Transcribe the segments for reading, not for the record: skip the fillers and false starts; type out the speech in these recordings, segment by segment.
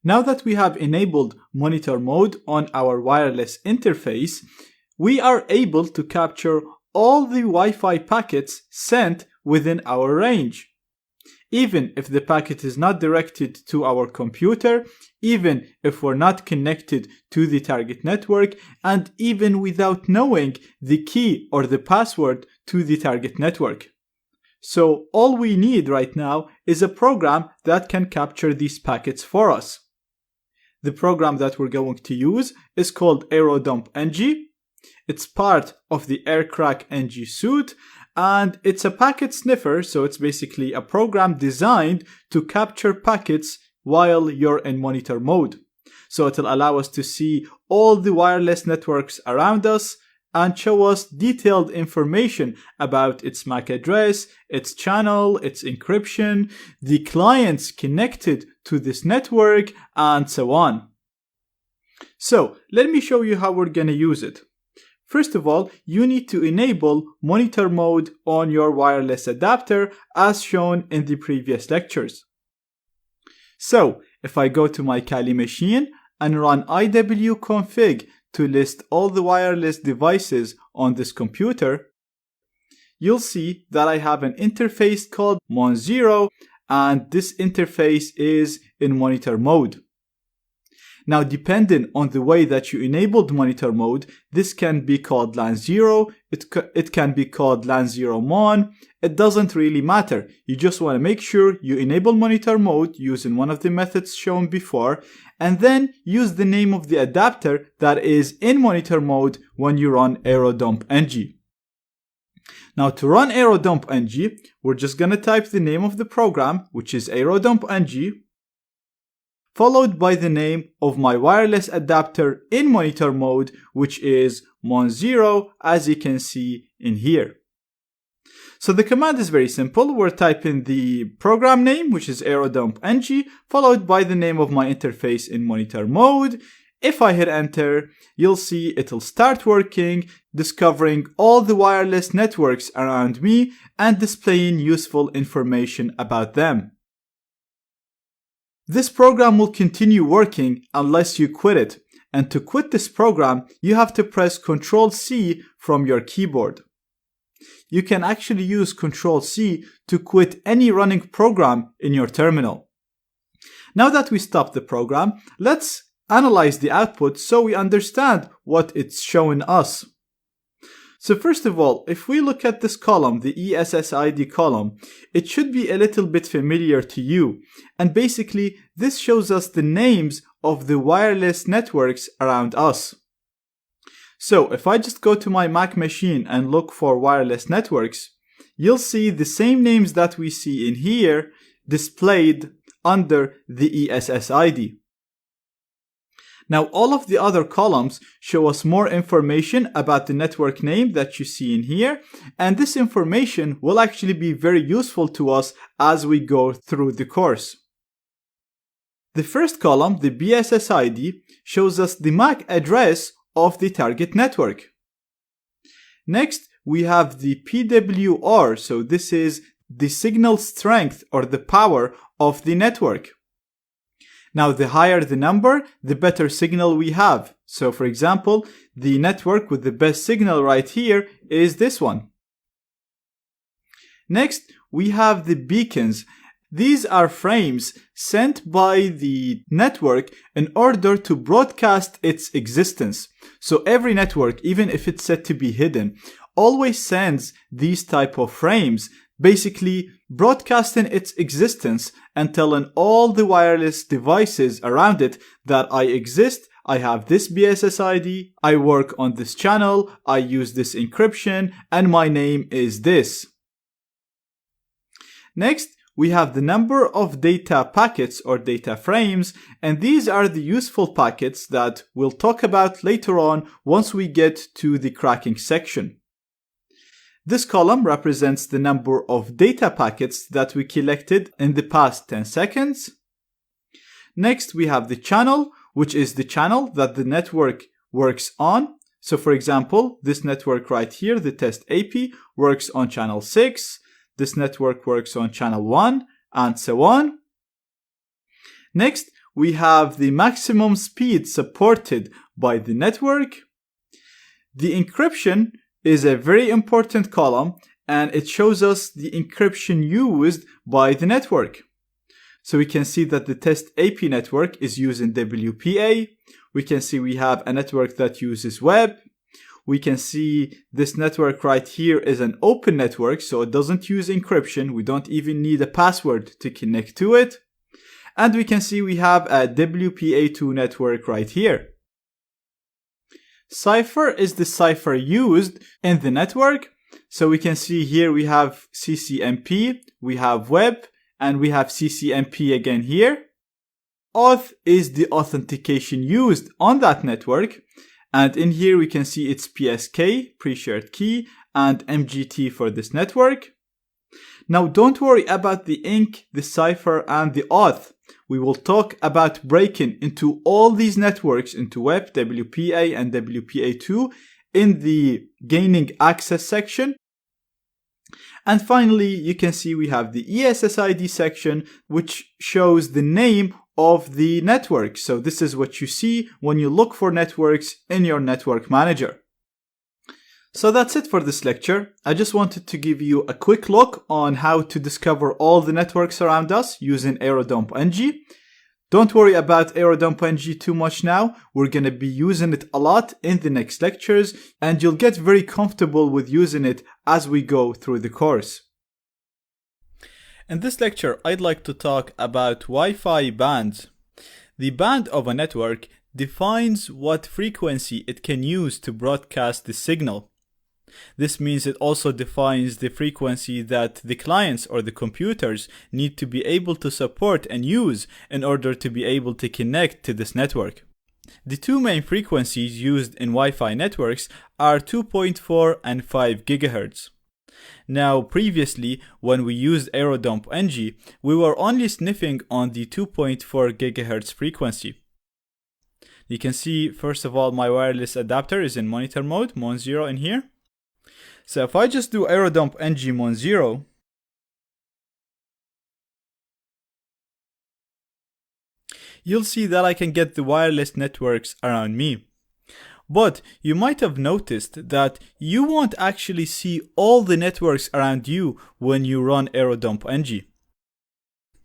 Now that we have enabled monitor mode on our wireless interface, we are able to capture all the Wi-Fi packets sent within our range. Even if the packet is not directed to our computer, even if we're not connected to the target network, and even without knowing the key or the password to the target network. So all we need right now is a program that can capture these packets for us. The program that we're going to use is called AeroDump-NG. It's part of the AirCrack-NG suite, and it's a packet sniffer, so it's basically a program designed to capture packets while you're in monitor mode. So it'll allow us to see all the wireless networks around us and show us detailed information about its MAC address, its channel, its encryption, the clients connected to this network, and so on. So let me show you how we're going to use it. First of all, you need to enable monitor mode on your wireless adapter as shown in the previous lectures. So if I go to my Kali machine and run iwconfig to list all the wireless devices on this computer, you'll see that I have an interface called Mon0, and this interface is in monitor mode. Now, depending on the way that you enabled monitor mode, this can be called LAN 0, it can be called LAN 0 Mon, it doesn't really matter. You just want to make sure you enable monitor mode using one of the methods shown before, and then use the name of the adapter that is in monitor mode when you run AeroDump-NG. Now to run AeroDump-NG, we're just going to type the name of the program, which is AeroDump-NG, followed by the name of my wireless adapter in monitor mode, which is Mon0, as you can see in here. So the command is very simple. We're typing the program name, which is AeroDump-NG, followed by the name of my interface in monitor mode. If I hit enter, you'll see it'll start working, discovering all the wireless networks around me and displaying useful information about them. This program will continue working unless you quit it, and to quit this program, you have to press Ctrl-C from your keyboard. You can actually use Ctrl-C to quit any running program in your terminal. Now that we stopped the program, let's analyze the output so we understand what it's showing us. So first of all, if we look at this column, the ESSID column, it should be a little bit familiar to you. And basically, this shows us the names of the wireless networks around us. So if I just go to my Mac machine and look for wireless networks, you'll see the same names that we see in here displayed under the ESSID. Now all of the other columns show us more information about the network name that you see in here, and this information will actually be very useful to us as we go through the course. The first column, the BSSID, shows us the MAC address of the target network. Next, we have the PWR, so this is the signal strength or the power of the network. Now, the higher the number, the better signal we have. So, for example, the network with the best signal right here is this one. Next, we have the beacons. These are frames sent by the network in order to broadcast its existence. So every network, even if it's set to be hidden, always sends these type of frames, basically broadcasting its existence and telling all the wireless devices around it that I exist, I have this BSSID, I work on this channel, I use this encryption, and my name is this. Next, we have the number of data packets or data frames, and these are the useful packets that we'll talk about later on once we get to the cracking section. This column represents the number of data packets that we collected in the past 10 seconds. Next, we have the channel, which is the channel that the network works on. So for example, this network right here, the test AP, works on channel 6. This network works on channel 1, and so on. Next, we have the maximum speed supported by the network. The encryption is a very important column, and it shows us the encryption used by the network. So we can see that the test AP network is using WPA. We can see we have a network that uses web. We can see this network right here is an open network, so it doesn't use encryption. We don't even need a password to connect to it. And we can see we have a WPA2 network right here. Cipher is the cipher used in the network. So we can see here we have CCMP, we have web, and we have CCMP again here. Auth is the authentication used on that network. And in here we can see it's PSK, pre-shared key, and MGT for this network. Now don't worry about the ENC, the cipher, and the auth. We will talk about breaking into all these networks into web, WPA, and WPA2 in the gaining access section. And finally, you can see we have the ESSID section, which shows the name of the network. So this is what you see when you look for networks in your network manager. So that's it for this lecture. I just wanted to give you a quick look on how to discover all the networks around us using AeroDumpNG. Don't worry about AeroDumpNG too much now. We're going to be using it a lot in the next lectures, and you'll get very comfortable with using it as we go through the course. In this lecture, I'd like to talk about Wi-Fi bands. The band of a network defines what frequency it can use to broadcast the signal. This means it also defines the frequency that the clients or the computers need to be able to support and use in order to be able to connect to this network. The two main frequencies used in Wi-Fi networks are 2.4 and 5 GHz. Now, previously, when we used AeroDumpNG, we were only sniffing on the 2.4 GHz frequency. You can see, first of all, my wireless adapter is in monitor mode, Mon0 in here. So if I just do AeroDumpNG Mon0, you'll see that I can get the wireless networks around me. But you might have noticed that you won't actually see all the networks around you when you run AeroDumpNG.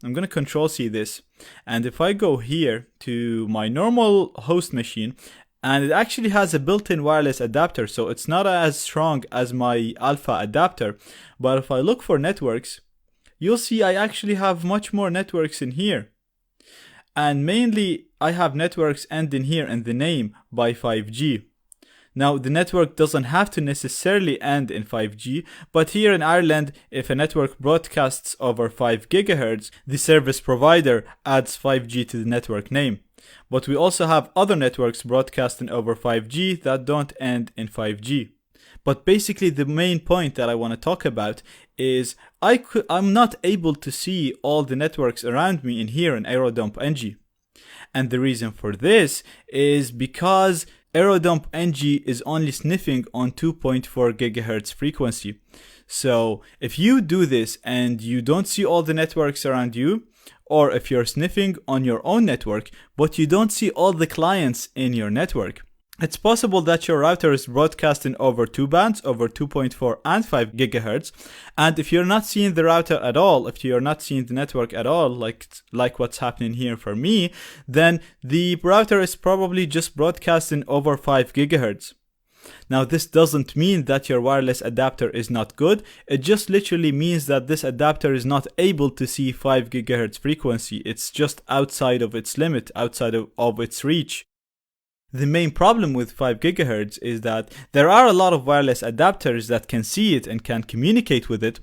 I'm going to Control-C this, and if I go here to my normal host machine, and it actually has a built-in wireless adapter, so it's not as strong as my alpha adapter, but if I look for networks, you'll see I actually have much more networks in here. And mainly, I have networks ending here in the name by 5G. Now, the network doesn't have to necessarily end in 5G, but here in Ireland, if a network broadcasts over 5 GHz, the service provider adds 5G to the network name. But we also have other networks broadcasting over 5G that don't end in 5G. But basically the main point that I want to talk about is I'm not able to see all the networks around me in here in AeroDumpNG. And the reason for this is because AeroDumpNG is only sniffing on 2.4 GHz frequency. So if you do this and you don't see all the networks around you, or if you're sniffing on your own network, but you don't see all the clients in your network, it's possible that your router is broadcasting over two bands, over 2.4 and 5 GHz. And if you're not seeing the router at all, if you're not seeing the network at all, like what's happening here for me, then the router is probably just broadcasting over 5 GHz. Now, this doesn't mean that your wireless adapter is not good. It just literally means that this adapter is not able to see 5 GHz frequency. It's just outside of its limit, outside of its reach. The main problem with 5 GHz is that there are a lot of wireless adapters that can see it and can communicate with it,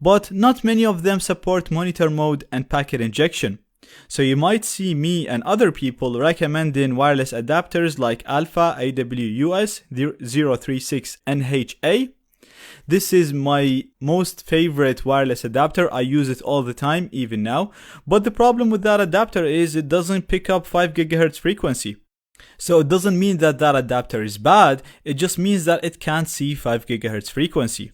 but not many of them support monitor mode and packet injection. So you might see me and other people recommending wireless adapters like Alpha AWUS 036NHA. This is my most favorite wireless adapter. I use it all the time, even now. But the problem with that adapter is it doesn't pick up 5 GHz frequency. So it doesn't mean that that adapter is bad. It just means that it can't see 5 GHz frequency.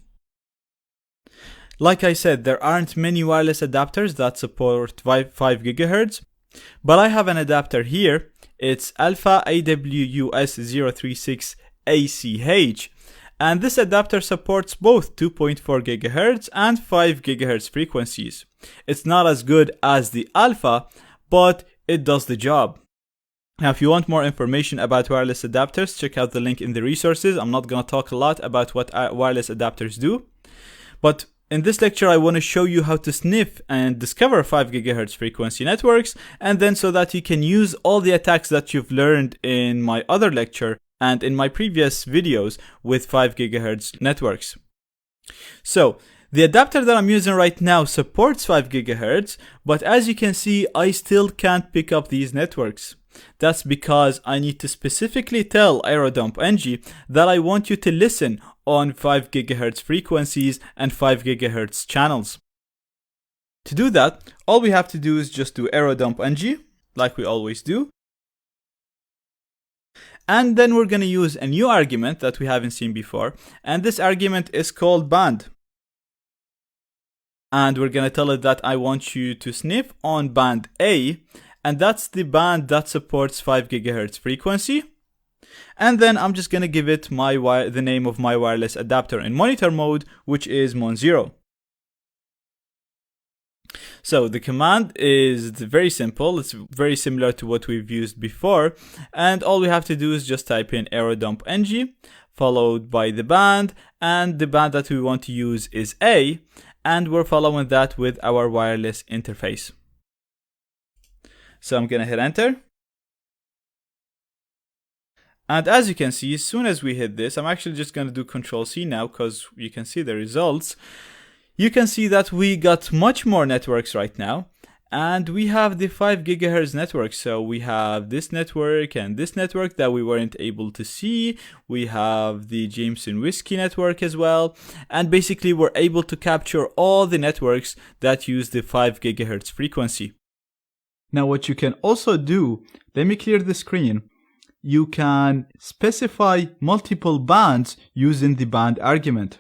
Like I said, there aren't many wireless adapters that support 5 GHz. But I have an adapter here. It's Alpha AWUS036ACH. And this adapter supports both 2.4 GHz and 5 GHz frequencies. It's not as good as the Alpha, but it does the job. Now, if you want more information about wireless adapters, check out the link in the resources. I'm not going to talk a lot about what wireless adapters do. But in this lecture, I want to show you how to sniff and discover 5 GHz frequency networks, and then so that you can use all the attacks that you've learned in my other lecture and in my previous videos with 5 GHz networks. So, the adapter that I'm using right now supports 5 GHz, but as you can see, I still can't pick up these networks. That's because I need to specifically tell AeroDump-NG that I want you to listen on 5 GHz frequencies and 5 GHz channels. To do that, all we have to do is just do AeroDump-NG, like we always do. And then we're going to use a new argument that we haven't seen before, and this argument is called band. And we're going to tell it that I want you to sniff on band A, and that's the band that supports 5 GHz frequency. And then I'm just going to give it the name of my wireless adapter in monitor mode, which is Mon0. So the command is very simple. It's very similar to what we've used before. And all we have to do is just type in AeroDump-NG, followed by the band. And the band that we want to use is A. And we're following that with our wireless interface. So I'm going to hit enter. And as you can see, as soon as we hit this, I'm actually just going to do Control-C now because you can see the results. You can see that we got much more networks right now. And we have the 5 GHz network. So we have this network and this network that we weren't able to see. We have the Jameson Whiskey network as well. And basically we're able to capture all the networks that use the 5 GHz frequency. Now what you can also do, let me clear the screen. You can specify multiple bands using the band argument.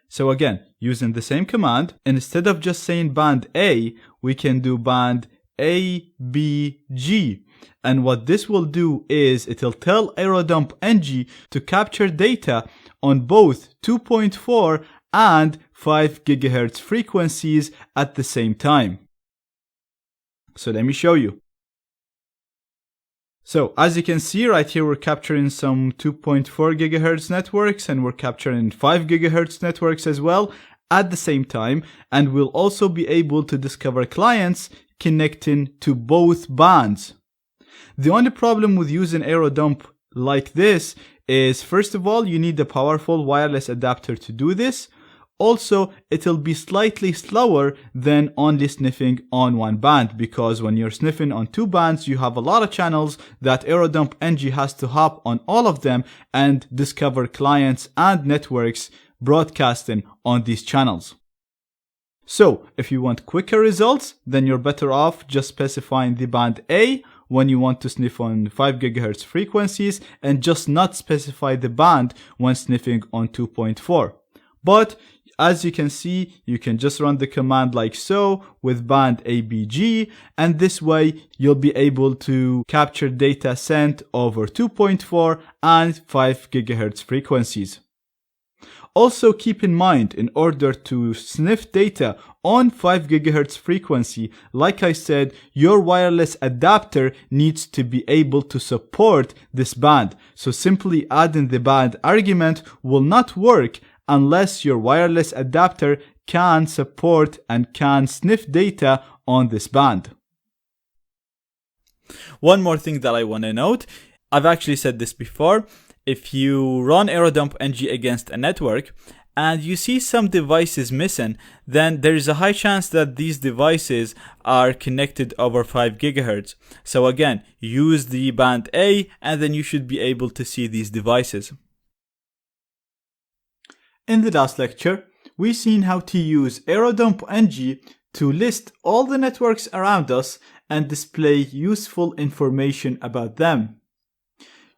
So again, using the same command, instead of just saying band A, we can do band ABG. And what this will do is it'll tell AeroDump-NG to capture data on both 2.4 and 5 GHz frequencies at the same time. So let me show you. So as you can see right here, we're capturing some 2.4 GHz networks and we're capturing 5 GHz networks as well at the same time. And we'll also be able to discover clients connecting to both bands. The only problem with using AeroDump like this is, first of all, you need a powerful wireless adapter to do this. Also, it'll be slightly slower than only sniffing on one band, because when you're sniffing on two bands, you have a lot of channels that AeroDump-NG has to hop on all of them and discover clients and networks broadcasting on these channels. So, if you want quicker results, then you're better off just specifying the band A when you want to sniff on 5 GHz frequencies and just not specify the band when sniffing on 2.4. But as you can see, you can just run the command like so with band ABG, and this way you'll be able to capture data sent over 2.4 and 5 GHz frequencies. Also keep in mind, in order to sniff data on 5 GHz frequency, like I said, your wireless adapter needs to be able to support this band. So simply adding the band argument will not work unless your wireless adapter can support and can sniff data on this band. One more thing that I want to note, I've actually said this before, if you run AeroDump-NG against a network and you see some devices missing, then there is a high chance that these devices are connected over 5 GHz. So again, use the band A and then you should be able to see these devices. In the last lecture, we've seen how to use AeroDump-NG to list all the networks around us and display useful information about them.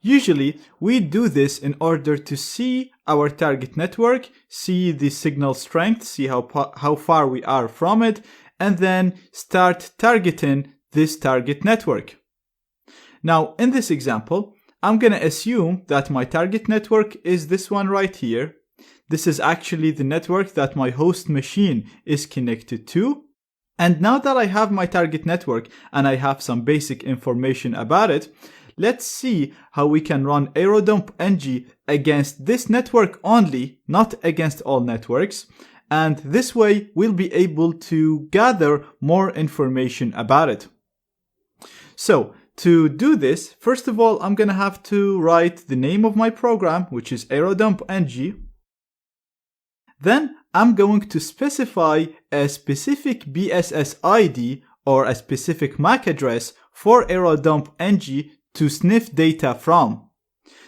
Usually, we do this in order to see our target network, see the signal strength, see how far we are from it, and then start targeting this target network. Now, in this example, I'm going to assume that my target network is this one right here. This is actually the network that my host machine is connected to. And now that I have my target network and I have some basic information about it, let's see how we can run AeroDumpNG against this network only, not against all networks. And this way we'll be able to gather more information about it. So to do this, first of all, I'm going to have to write the name of my program, which is AeroDumpNG. Then I'm going to specify a specific BSS ID or a specific MAC address for AeroDumpNG to sniff data from.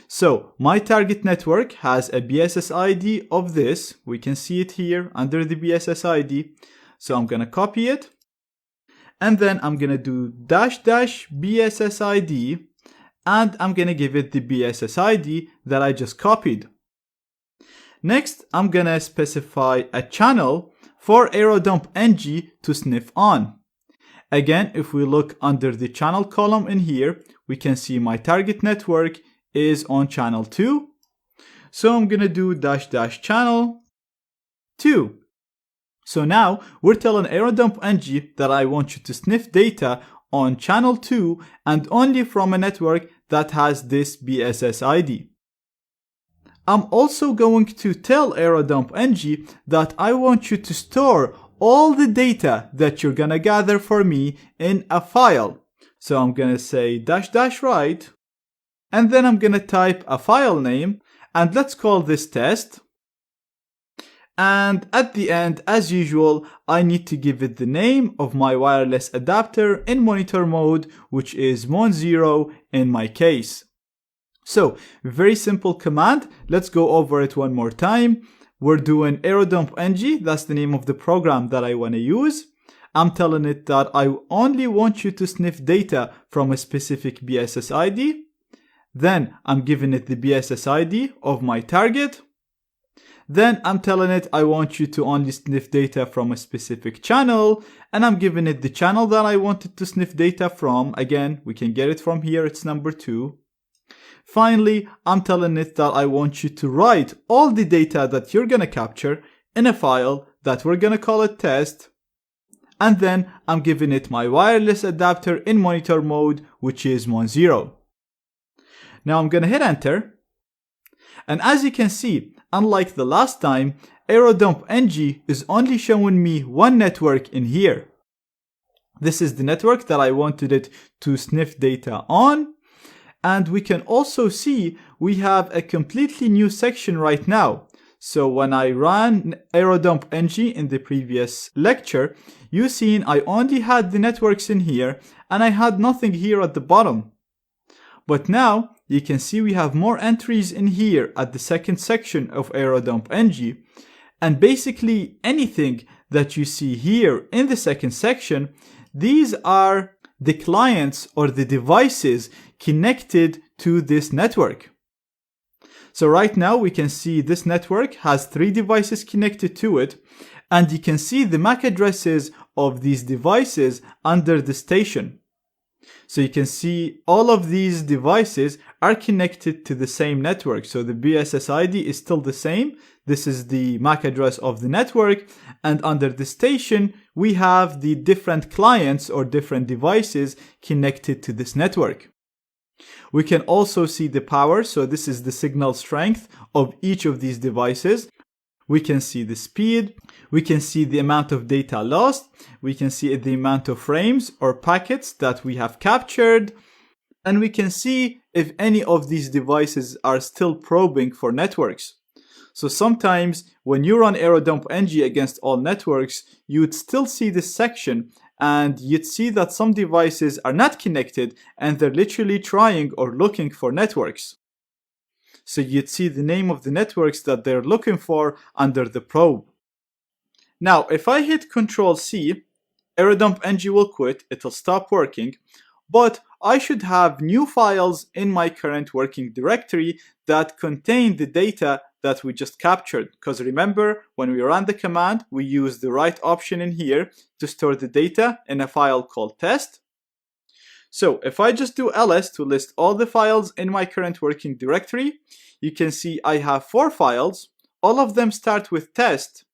So my target network has a BSS ID of this. We can see it here under the BSS ID. So I'm going to copy it. And then I'm going to do -- BSS ID. And I'm going to give it the BSS ID that I just copied. Next, I'm going to specify a channel for AeroDumpNG to sniff on. Again, if we look under the channel column in here, we can see my target network is on channel 2. So I'm going to do -- channel 2. So now we're telling AeroDumpNG that I want you to sniff data on channel 2 and only from a network that has this BSS ID. I'm also going to tell AeroDumpNG that I want you to store all the data that you're gonna gather for me in a file. So I'm gonna say -- write, and then I'm gonna type a file name, and let's call this test. And at the end, as usual, I need to give it the name of my wireless adapter in monitor mode, which is Mon0 in my case. So, very simple command. Let's go over it one more time. We're doing AeroDumpNG, that's the name of the program that I want to use. I'm telling it that I only want you to sniff data from a specific BSS ID. Then I'm giving it the BSS ID of my target. Then I'm telling it I want you to only sniff data from a specific channel, and I'm giving it the channel that I wanted to sniff data from. Again, we can get it from here, it's number 2. Finally, I'm telling it that I want you to write all the data that you're gonna capture in a file that we're gonna call it test. And then I'm giving it my wireless adapter in monitor mode, which is Mon0. Now I'm gonna hit enter. And as you can see, unlike the last time, AeroDumpNG is only showing me one network in here. This is the network that I wanted it to sniff data on. And we can also see we have a completely new section right now. So when I ran AeroDumpNG in the previous lecture, you seen I only had the networks in here and I had nothing here at the bottom. But now you can see we have more entries in here at the second section of AeroDumpNG. And basically anything that you see here in the second section, these are the clients or the devices connected to this network. So right now we can see this network has 3 devices connected to it, and you can see the MAC addresses of these devices under the station. So you can see all of these devices are connected to the same network. So the BSS ID is still the same. This is the MAC address of the network, and under the station we have the different clients or different devices connected to this network. We can also see the power, so this is the signal strength of each of these devices. We can see the speed, we can see the amount of data lost, we can see the amount of frames or packets that we have captured, and we can see if any of these devices are still probing for networks. So sometimes when you run AeroDumpNG against all networks, you'd still see this section and you'd see that some devices are not connected and they're literally trying or looking for networks. So you'd see the name of the networks that they're looking for under the probe. Now, if I hit Ctrl+C, AeroDumpNG will quit, it'll stop working, but I should have new files in my current working directory that contain the data that we just captured. Because remember, when we ran the command, we used the write option in here to store the data in a file called test. So if I just do ls to list all the files in my current working directory, you can see I have 4 files. All of them start with test,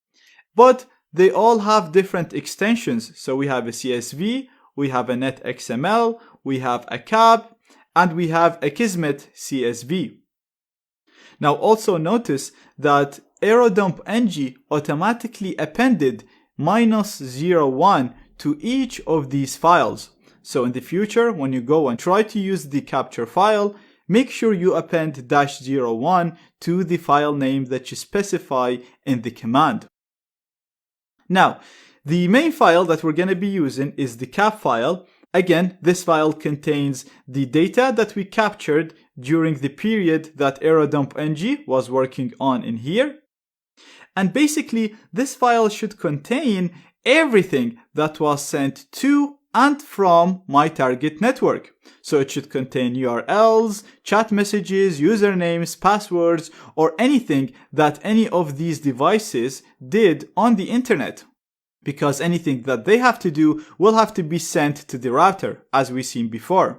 but they all have different extensions. So we have a CSV, we have a netxml, we have a cap, and we have a Kismet CSV. Now also notice that AeroDumpNG automatically appended -01 to each of these files. So in the future, when you go and try to use the capture file, make sure you append -01 to the file name that you specify in the command. Now, the main file that we're going to be using is the cap file. Again, this file contains the data that we captured during the period that AeroDumpNG was working on in here. And basically, this file should contain everything that was sent to and from my target network. So it should contain URLs, chat messages, usernames, passwords, or anything that any of these devices did on the internet. Because anything that they have to do will have to be sent to the router, as we've seen before.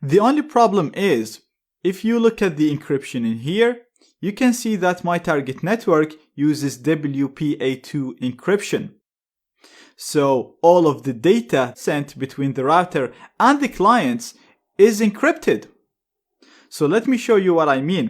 The only problem is, if you look at the encryption in here, you can see that my target network uses WPA2 encryption. So all of the data sent between the router and the clients is encrypted. So let me show you what I mean.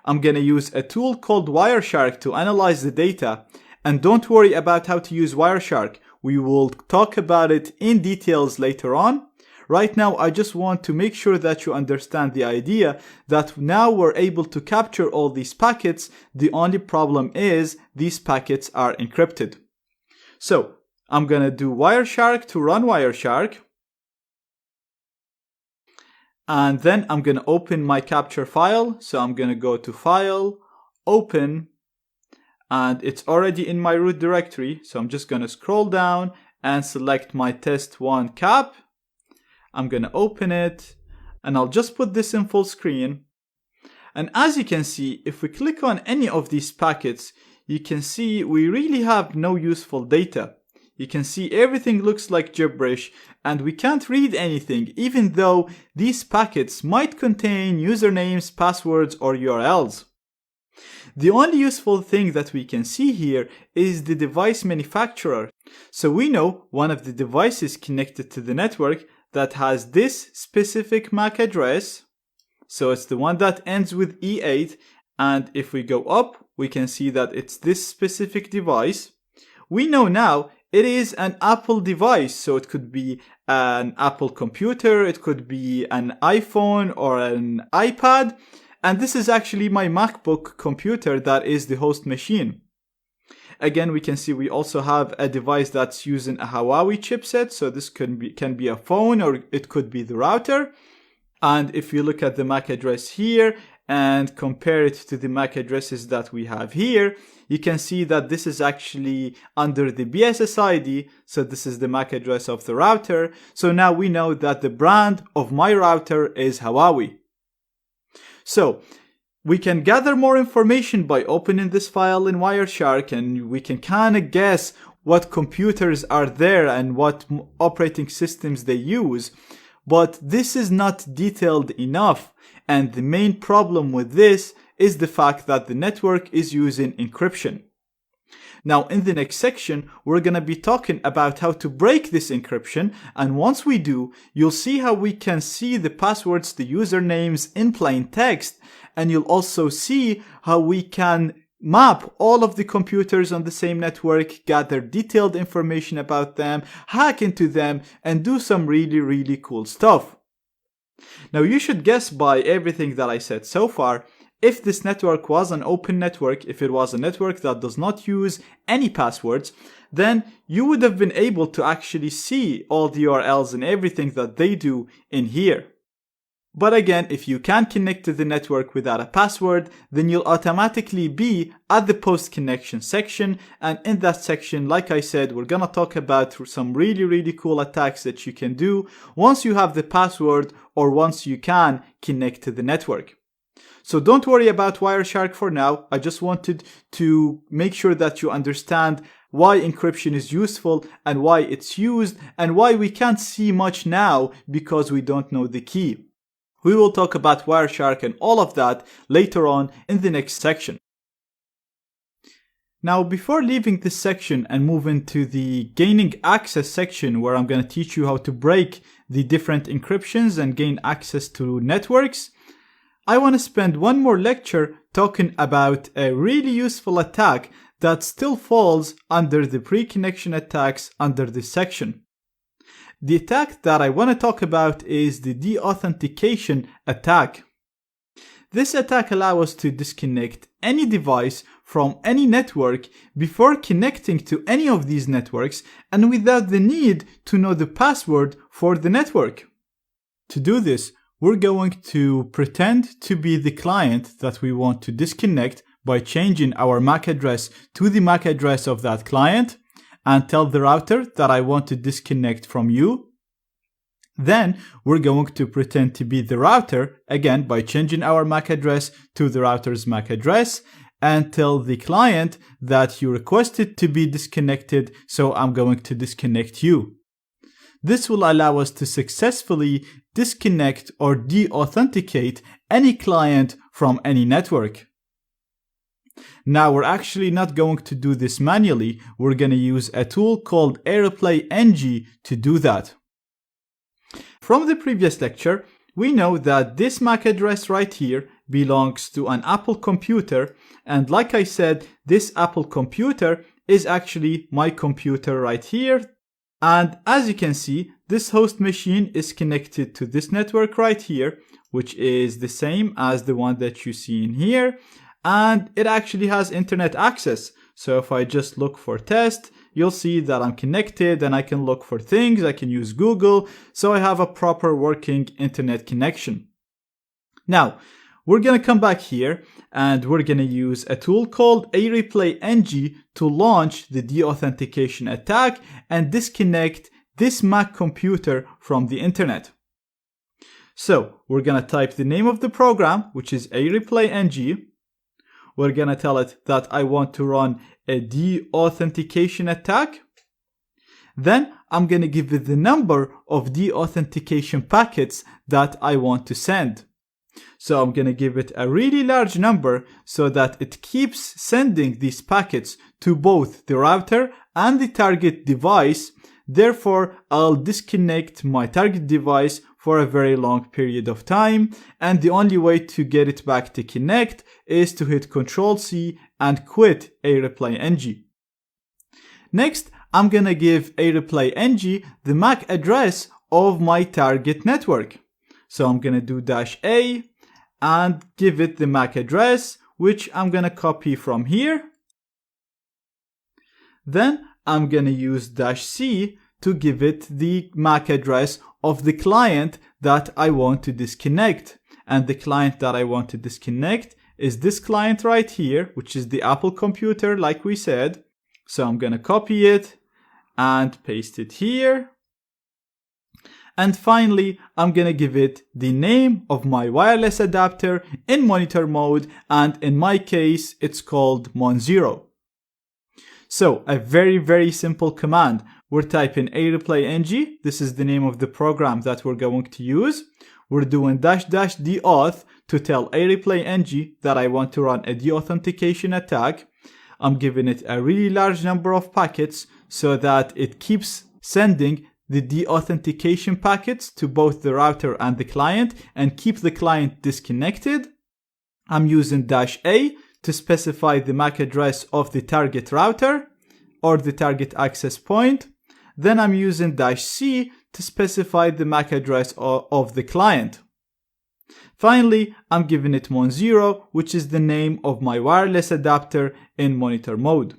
I'm going to use a tool called Wireshark to analyze the data. And don't worry about how to use Wireshark. We will talk about it in details later on. Right now, I just want to make sure that you understand the idea that now we're able to capture all these packets. The only problem is these packets are encrypted. So I'm going to do Wireshark to run Wireshark. And then I'm going to open my capture file. So I'm going to go to File, Open, and it's already in my root directory. So I'm just going to scroll down and select my test1 cap. I'm going to open it, and I'll just put this in full screen. And as you can see, if we click on any of these packets, you can see we really have no useful data. You can see everything looks like gibberish, and we can't read anything, even though these packets might contain usernames, passwords, or URLs. The only useful thing that we can see here is the device manufacturer. So we know one of the devices connected to the network that has this specific MAC address. So it's the one that ends with E8. And if we go up, we can see that it's this specific device. We know now it is an Apple device. So it could be an Apple computer, it could be an iPhone or an iPad. And this is actually my MacBook computer that is the host machine. Again, we can see we also have a device that's using a Huawei chipset. So this can be a phone, or it could be the router. And if you look at the MAC address here and compare it to the MAC addresses that we have here, you can see that this is actually under the BSSID. So this is the MAC address of the router. So now we know that the brand of my router is Huawei. So we can gather more information by opening this file in Wireshark, and we can kind of guess what computers are there and what operating systems they use. But this is not detailed enough. And the main problem with this is the fact that the network is using encryption. Now, in the next section, we're going to be talking about how to break this encryption. And once we do, you'll see how we can see the passwords, the usernames in plain text. And you'll also see how we can map all of the computers on the same network, gather detailed information about them, hack into them, and do some really, really cool stuff. Now, you should guess by everything that I said so far, if this network was an open network, if it was a network that does not use any passwords, then you would have been able to actually see all the URLs and everything that they do in here. But again, if you can't connect to the network without a password, then you'll automatically be at the post connection section. And in that section, like I said, we're gonna talk about some really, really cool attacks that you can do once you have the password or once you can connect to the network. So don't worry about Wireshark for now. I just wanted to make sure that you understand why encryption is useful and why it's used and why we can't see much now because we don't know the key. We will talk about Wireshark and all of that later on in the next section. Now, before leaving this section and moving to the gaining access section where I'm going to teach you how to break the different encryptions and gain access to networks, I want to spend one more lecture talking about a really useful attack that still falls under the pre-connection attacks under this section. The attack that I want to talk about is the deauthentication attack. This attack allows us to disconnect any device from any network before connecting to any of these networks and without the need to know the password for the network. To do this, we're going to pretend to be the client that we want to disconnect by changing our MAC address to the MAC address of that client and tell the router that I want to disconnect from you. Then we're going to pretend to be the router, again by changing our MAC address to the router's MAC address, and tell the client that you requested to be disconnected, so I'm going to disconnect you. This will allow us to successfully disconnect or deauthenticate any client from any network. Now, we're actually not going to do this manually. We're going to use a tool called AirPlay-NG to do that. From the previous lecture, we know that this MAC address right here belongs to an Apple computer, and like I said, this Apple computer is actually my computer right here. And as you can see, this host machine is connected to this network right here, which is the same as the one that you see in here, and it actually has internet access. So if I just look for test, you'll see that I'm connected and I can look for things, I can use Google, so I have a proper working internet connection. Now, we're going to come back here and we're going to use a tool called AirPlay-NG to launch the deauthentication attack and disconnect this Mac computer from the internet. So we're going to type the name of the program, which is AirPlay-NG. We're going to tell it that I want to run a deauthentication attack. Then I'm going to give it the number of deauthentication packets that I want to send. So I'm going to give it a really large number so that it keeps sending these packets to both the router and the target device. Therefore, I'll disconnect my target device for a very long period of time, and the only way to get it back to connect is to hit Ctrl+C and quit AirPlay-NG. Next, I'm gonna give AirPlay-NG the MAC address of my target network. So I'm gonna do -A and give it the MAC address, which I'm gonna copy from here. Then I'm gonna use -C to give it the MAC address of the client that I want to disconnect. And the client that I want to disconnect is this client right here, which is the Apple computer, like we said. So I'm gonna copy it and paste it here. And finally, I'm gonna give it the name of my wireless adapter in monitor mode, and in my case, it's called Mon0. So a very simple command. We're typing AirPlay-NG. This is the name of the program that we're going to use. We're doing --deauth to tell AirPlay-NG that I want to run a deauthentication attack. I'm giving it a really large number of packets so that it keeps sending the deauthentication packets to both the router and the client and keep the client disconnected. I'm using -A to specify the MAC address of the target router or the target access point. Then I'm using -C to specify the MAC address of the client. Finally, I'm giving it Mon0, which is the name of my wireless adapter in monitor mode.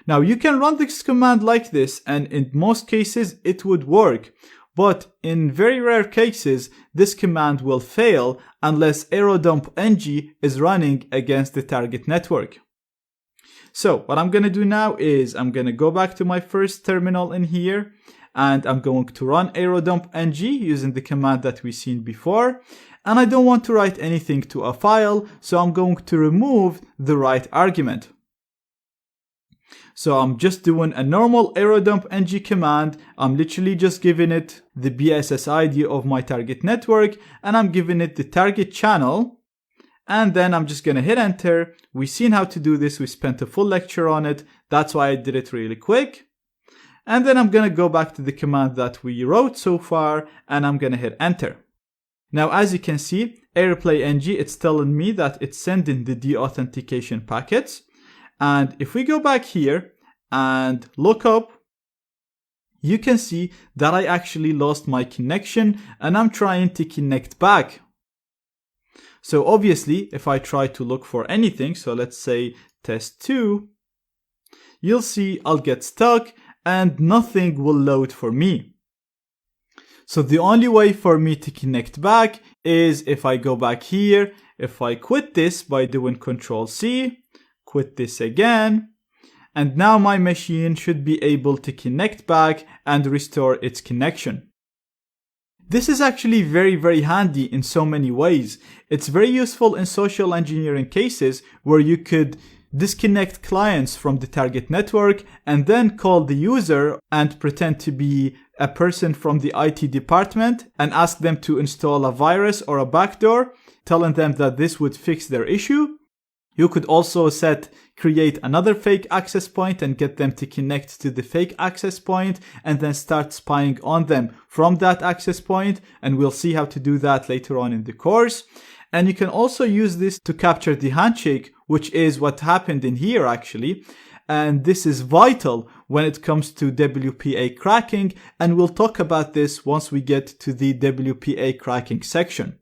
Now you can run this command like this, and in most cases it would work, but in very rare cases this command will fail unless AeroDump-NG is running against the target network. So what I'm going to do now is I'm going to go back to my first terminal in here, and I'm going to run AeroDump-NG using the command that we've seen before. And I don't want to write anything to a file, so I'm going to remove the write argument. So I'm just doing a normal aerodump ng command. I'm literally just giving it the BSS ID of my target network, and I'm giving it the target channel. And then I'm just gonna hit enter. We've seen how to do this. We spent a full lecture on it. That's why I did it really quick. And then I'm gonna go back to the command that we wrote so far, and I'm gonna hit enter. Now, as you can see, AirPlay NG, it's telling me that it's sending the deauthentication packets. And if we go back here and look up, you can see that I actually lost my connection and I'm trying to connect back. So obviously, if I try to look for anything, so let's say test 2, you'll see I'll get stuck and nothing will load for me. So the only way for me to connect back is if I go back here, if I quit this by doing Ctrl+C, quit this again, and now my machine should be able to connect back and restore its connection. This is actually very handy in so many ways. It's very useful in social engineering cases where you could disconnect clients from the target network and then call the user and pretend to be a person from the IT department and ask them to install a virus or a backdoor, telling them that this would fix their issue. You could also create another fake access point and get them to connect to the fake access point and then start spying on them from that access point. And we'll see how to do that later on in the course. And you can also use this to capture the handshake, which is what happened in here actually. And this is vital when it comes to WPA cracking. And we'll talk about this once we get to the WPA cracking section.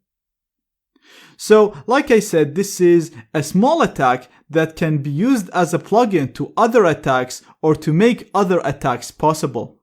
So, like I said, this is a small attack that can be used as a plugin to other attacks or to make other attacks possible.